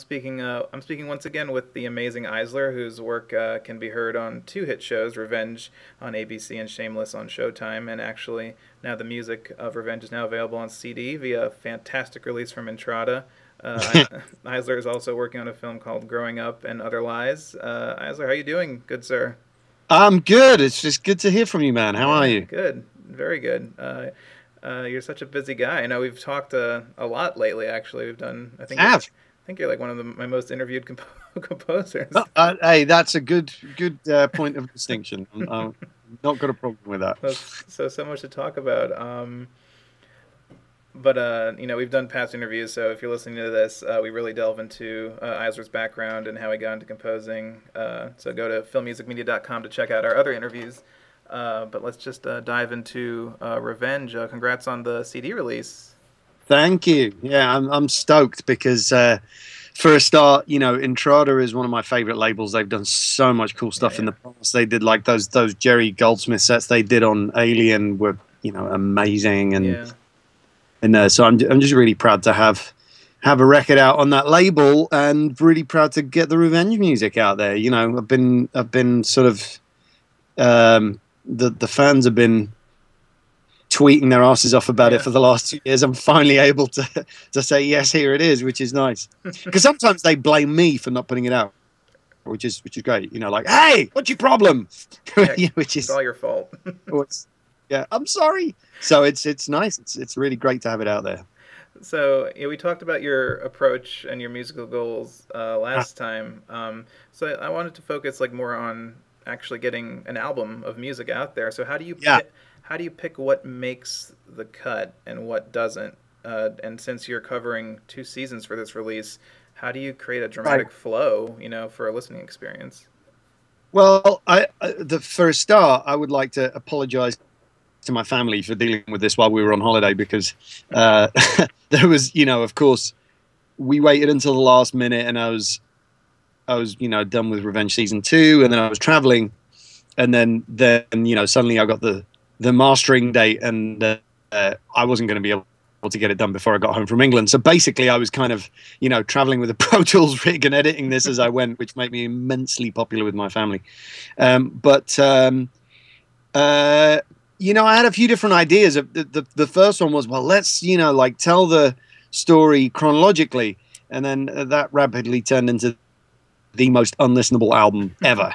I'm speaking once again with the amazing iZLER, whose work can be heard on two hit shows, Revenge on ABC and Shameless on Showtime. And actually, now the music of Revenge is now available on CD via a fantastic release from Intrada. iZLER is also working on a film called Growing Up and Other Lies. iZLER, how are you doing, good sir? I'm good. It's just good to hear from you, man. How are Yeah, you? good, very good. You're such a busy guy. I know we've talked a lot lately. Actually, we've done. Have. I think you're like one of my most interviewed composers. Hey, that's a good point of distinction. I'm not got a problem with that. So much to talk about. But we've done past interviews, so if you're listening to this, we really delve into iZLER's background and how he got into composing. So go to Film.Music.Media.com to check out our other interviews. But let's just dive into Revenge. Congrats on the CD release. Thank you. Yeah, I'm stoked because for a start, Intrada is one of my favorite labels. They've done so much cool stuff in the past. They did like those Jerry Goldsmith sets they did on Alien were amazing, and so I'm just really proud to have a record out on that label, and really proud to get the Revenge music out there. I've been sort of the fans have been tweeting their asses off about it for the last 2 years. I'm finally able to say yes, here it is, which is nice. Because sometimes they blame me for not putting it out, which is great. Like, hey, what's your problem? Which is all your fault. Yeah, I'm sorry. So it's nice. It's really great to have it out there. So we talked about your approach and your musical goals last time. So I wanted to focus more on actually getting an album of music out there. So how do you pick what makes the cut and what doesn't? And since you're covering 2 seasons for this release, how do you create a dramatic flow, for a listening experience? Well, for a start, I would like to apologize to my family for dealing with this while we were on holiday, because there was, of course, we waited until the last minute, and I was done with Revenge season 2, and then I was traveling, and then suddenly I got the mastering date, and I wasn't going to be able to get it done before I got home from England. So basically I was kind of, traveling with a Pro Tools rig and editing this as I went, which made me immensely popular with my family. I had a few different ideas. The first one was, well, let's, tell the story chronologically. And then that rapidly turned into the most unlistenable album ever.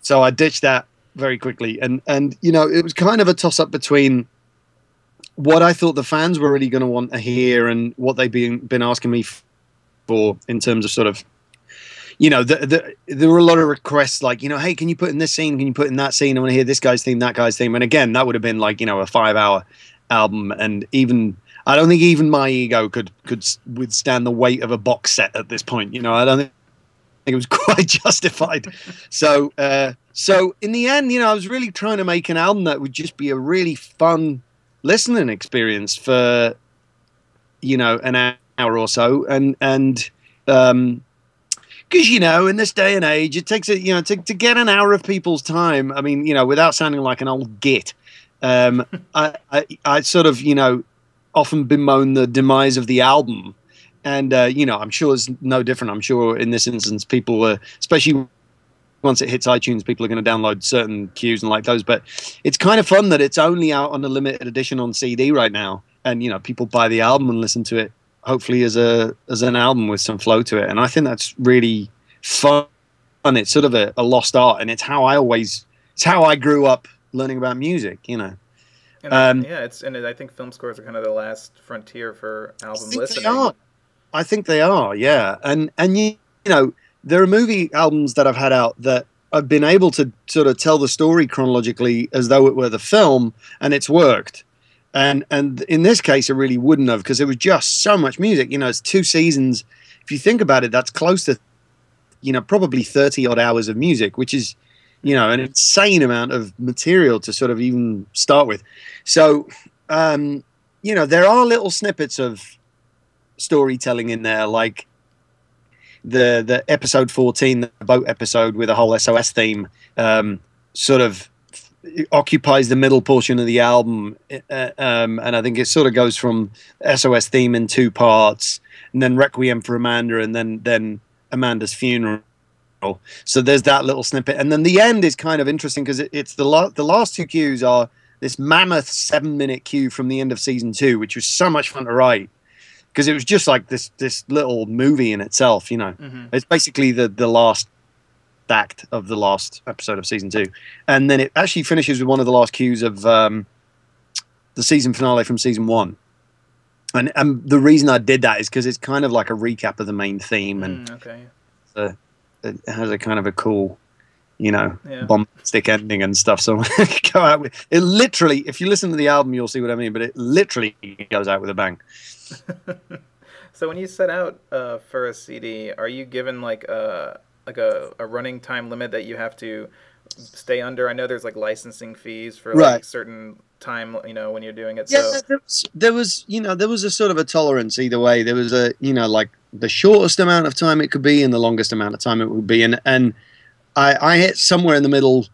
So I ditched that very quickly. And it was kind of a toss-up between what I thought the fans were really going to want to hear and what they've been asking me for in terms of sort of, there were a lot of requests like, hey, can you put in this scene? Can you put in that scene? I want to hear this guy's theme, that guy's theme. And again, that would have been like, a 5-hour album. And I don't think even my ego could withstand the weight of a box set at this point. I don't think it was quite justified. So in the end, I was really trying to make an album that would just be a really fun listening experience for, an hour or so. And because, in this day and age, it takes to get an hour of people's time. I mean, without sounding like an old git, I sort of, often bemoan the demise of the album. And, I'm sure it's no different. I'm sure in this instance, people, especially once it hits iTunes, people are going to download certain cues and like those. But it's kind of fun that it's only out on a limited edition on CD right now. And, people buy the album and listen to it, hopefully as an album with some flow to it. And I think that's really fun. It's sort of a lost art, and it's how I grew up learning about music, And I think film scores are kind of the last frontier for album listening. I think they are, yeah. And there are movie albums that I've had out that I've been able to sort of tell the story chronologically as though it were the film, and it's worked. And in this case, it really wouldn't have, because there was just so much music. It's 2 seasons. If you think about it, that's close to, probably 30 odd hours of music, which is, an insane amount of material to sort of even start with. So, there are little snippets of storytelling in there, like the episode 14, the boat episode with a whole SOS theme, sort of occupies the middle portion of the album, and I think it sort of goes from SOS theme in 2 parts, and then Requiem for Amanda, and then Amanda's funeral. So there's that little snippet, and then the end is kind of interesting because it's the last 2 cues are this mammoth 7-minute cue from the end of season 2, which was so much fun to write because it was just like this little movie in itself. It's basically the last act of the last episode of season 2, and then it actually finishes with one of the last cues of the season finale from season 1. And the reason I did that is because it's kind of like a recap of the main theme, and it has a kind of a cool, bombastic ending and stuff. So go out with it. Literally, if you listen to the album, you'll see what I mean. But it literally goes out with a bang. So when you set out for a CD, are you given like a running time limit that you have to stay under? I know there's like licensing fees for like certain time, when you're doing it. Yeah, so there was a sort of a tolerance either way. There was a, like the shortest amount of time it could be and the longest amount of time it would be. And I hit somewhere in the middle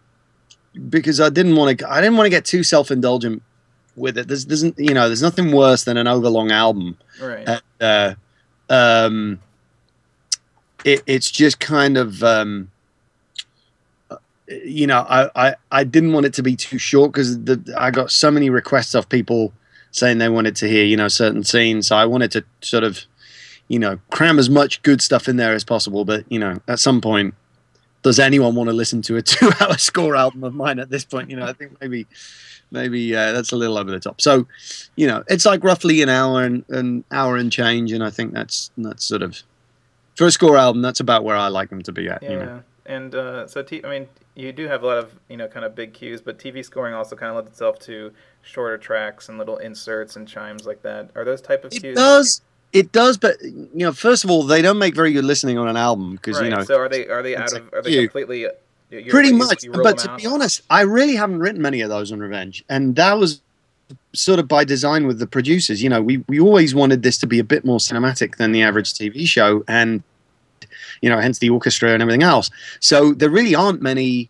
because I didn't want to get too self-indulgent with it. There's nothing worse than an overlong album. Right. It's just kind of, I didn't want it to be too short because I got so many requests of people saying they wanted to hear, certain scenes. So I wanted to sort of, cram as much good stuff in there as possible. But, at some point, does anyone want to listen to a 2-hour score album of mine at this point? I think maybe that's a little over the top. So, it's like roughly an hour and change. And I think that's sort of, for a score album, that's about where I like them to be at. Yeah. And so, you do have a lot of, kind of big cues, but TV scoring also kind of lends itself to shorter tracks and little inserts and chimes like that. Are those type of cues? It does, but first of all, they don't make very good listening on an album because So are they completely? Pretty much, but to be honest, I really haven't written many of those on Revenge, and that was sort of by design with the producers. We always wanted this to be a bit more cinematic than the average TV show, and hence the orchestra and everything else. So there really aren't many,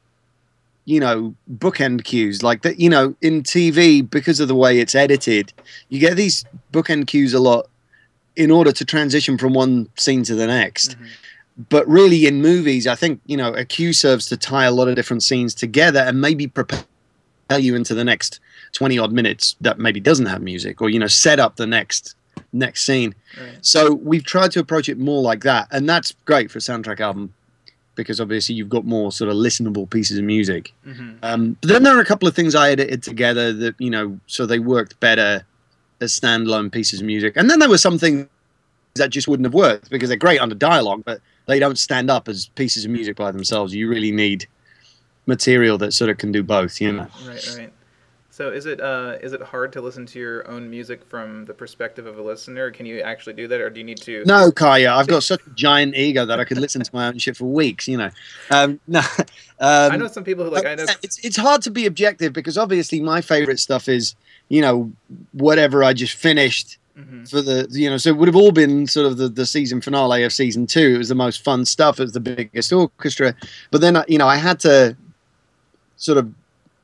bookend cues like that. In TV, because of the way it's edited, you get these bookend cues a lot in order to transition from one scene to the next. Mm-hmm. But really in movies, I think, a cue serves to tie a lot of different scenes together and maybe propel you into the next 20 odd minutes that maybe doesn't have music, or, set up the next scene. Right. So we've tried to approach it more like that. And that's great for a soundtrack album because obviously you've got more sort of listenable pieces of music. Mm-hmm. But then there are a couple of things I edited together that, so they worked better as standalone pieces of music. And then there were some things that just wouldn't have worked because they're great under dialogue, but they don't stand up as pieces of music by themselves. You really need material that sort of can do both, Right. So is it hard to listen to your own music from the perspective of a listener? Can you actually do that, or do you need to? No, Kaya, I've got such a giant ego that I could listen to my own shit for weeks. No, I know some people who I know it's hard to be objective because obviously my favorite stuff is whatever I just finished. Mm-hmm. For the so it would have all been sort of the season finale of season 2. It was the most fun stuff. It was the biggest orchestra, but then I had to sort of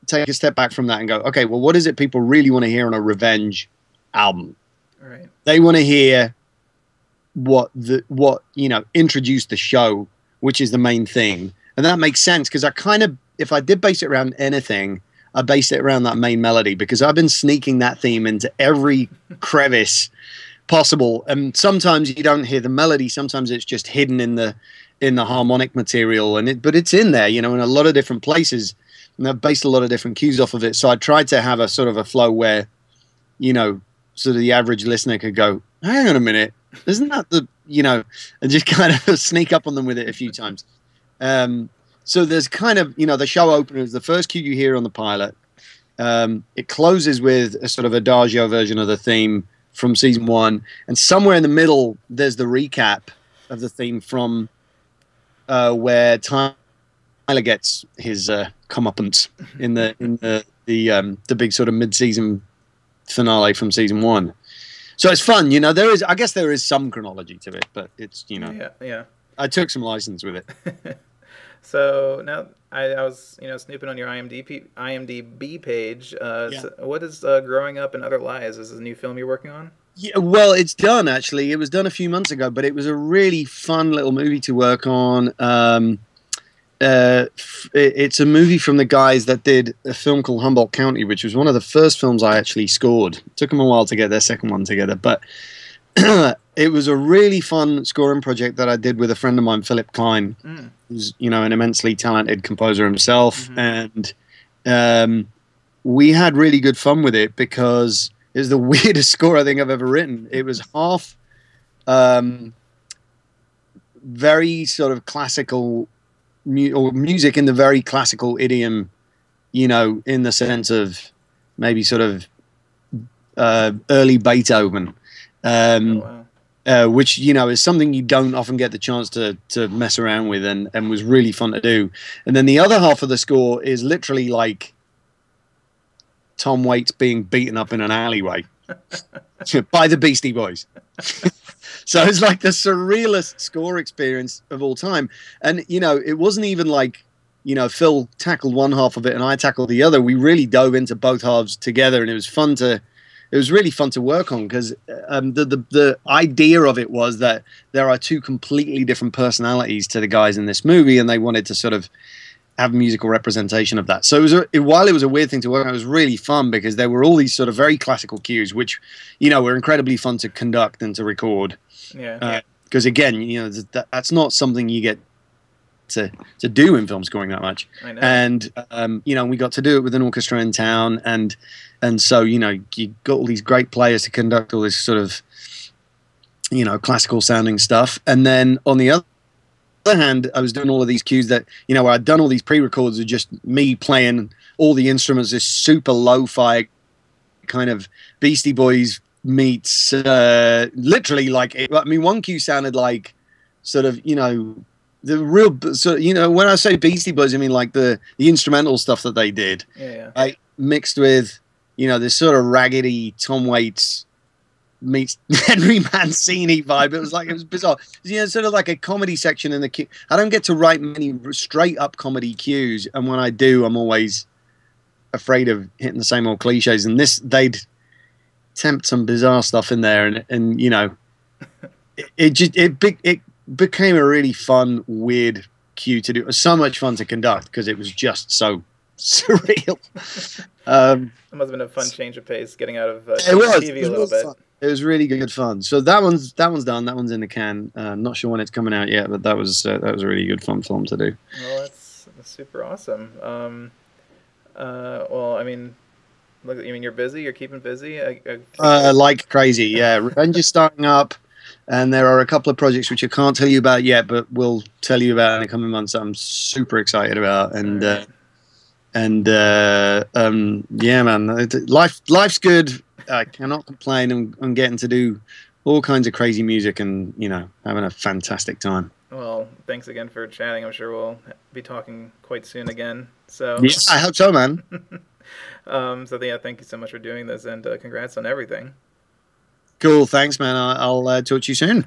take a step back from that and go, okay, well, what is it people really want to hear on a Revenge album? Right. They want to hear what introduced the show, which is the main thing, and that makes sense because if I did base it around anything, I based it around that main melody because I've been sneaking that theme into every crevice possible. And sometimes you don't hear the melody. Sometimes it's just hidden in the harmonic material. But it's in there, in a lot of different places. And I've based a lot of different cues off of it. So I tried to have a sort of a flow where, sort of the average listener could go, hang on a minute, isn't that and just kind of sneak up on them with it a few times. So there's kind of, the show opener is the first cue you hear on the pilot. It closes with a sort of adagio version of the theme from season 1. And somewhere in the middle, there's the recap of the theme from where Tyler gets his comeuppance in the big sort of mid-season finale from season 1. So it's fun, I guess there is some chronology to it, but it's, Yeah. I took some license with it. So now I was, snooping on your IMDb page. Yeah. So what is Growing Up and Other Lies? Is this a new film you're working on? Yeah, well, it's done actually. It was done a few months ago, but it was a really fun little movie to work on. It's a movie from the guys that did a film called Humboldt County, which was one of the first films I actually scored. It took them a while to get their second one together, but it was a really fun scoring project that I did with a friend of mine, Philip Klein, who's an immensely talented composer himself, and we had really good fun with it because it was the weirdest score I think I've ever written. It was half very sort of classical or music in the very classical idiom, in the sense of maybe sort of early Beethoven, which is something you don't often get the chance to mess around with, and was really fun to do. And then the other half of the score is literally like Tom Waits being beaten up in an alleyway by the Beastie Boys. So it's like the surrealist score experience of all time. And, it wasn't even like, Phil tackled one half of it and I tackled the other. We really dove into both halves together, and it was really fun to work on because the idea of it was that there are two completely different personalities to the guys in this movie, and they wanted to sort of have musical representation of that. So while it was a weird thing to work on, it was really fun because there were all these sort of very classical cues, which, were incredibly fun to conduct and to record. Yeah. Because again, that's not something you get to do in film scoring that much. I know. And we got to do it with an orchestra in town, and so you got all these great players to conduct all this sort of classical sounding stuff. And then on the other hand, I was doing all of these cues that where I'd done all these pre-records of just me playing all the instruments, this super lo-fi kind of Beastie Boys meets literally like one cue sounded like sort of the real when I say Beastie Boys, I mean like the instrumental stuff that they did, right, mixed with this sort of raggedy Tom Waits meets Henry Mancini vibe. It was bizarre. Sort of like a comedy section in the cue. I don't get to write many straight up comedy cues, and when I do, I'm always afraid of hitting the same old cliches. And they'd tempt some bizarre stuff in there, and it became a really fun, weird cue to do. It was so much fun to conduct because it was just so surreal. It must have been a fun change of pace, getting out of TV a little bit. Fun. It was really good fun. So that one's done. That one's in the can. Not sure when it's coming out yet, but that was a really good fun film to do. Well, that's super awesome. Well, I mean, you're busy. You're keeping busy. Like crazy. Yeah, Revenge is starting up, and there are a couple of projects which I can't tell you about yet, but we'll tell you about in the coming months. That I'm super excited about, and yeah, man, life's good. I cannot complain. I'm getting to do all kinds of crazy music and having a fantastic time. Well, thanks again for chatting. I'm sure we'll be talking quite soon again. So yes, I hope so, man. So yeah, thank you so much for doing this, and congrats on everything. Cool, thanks, man. I'll talk to you soon.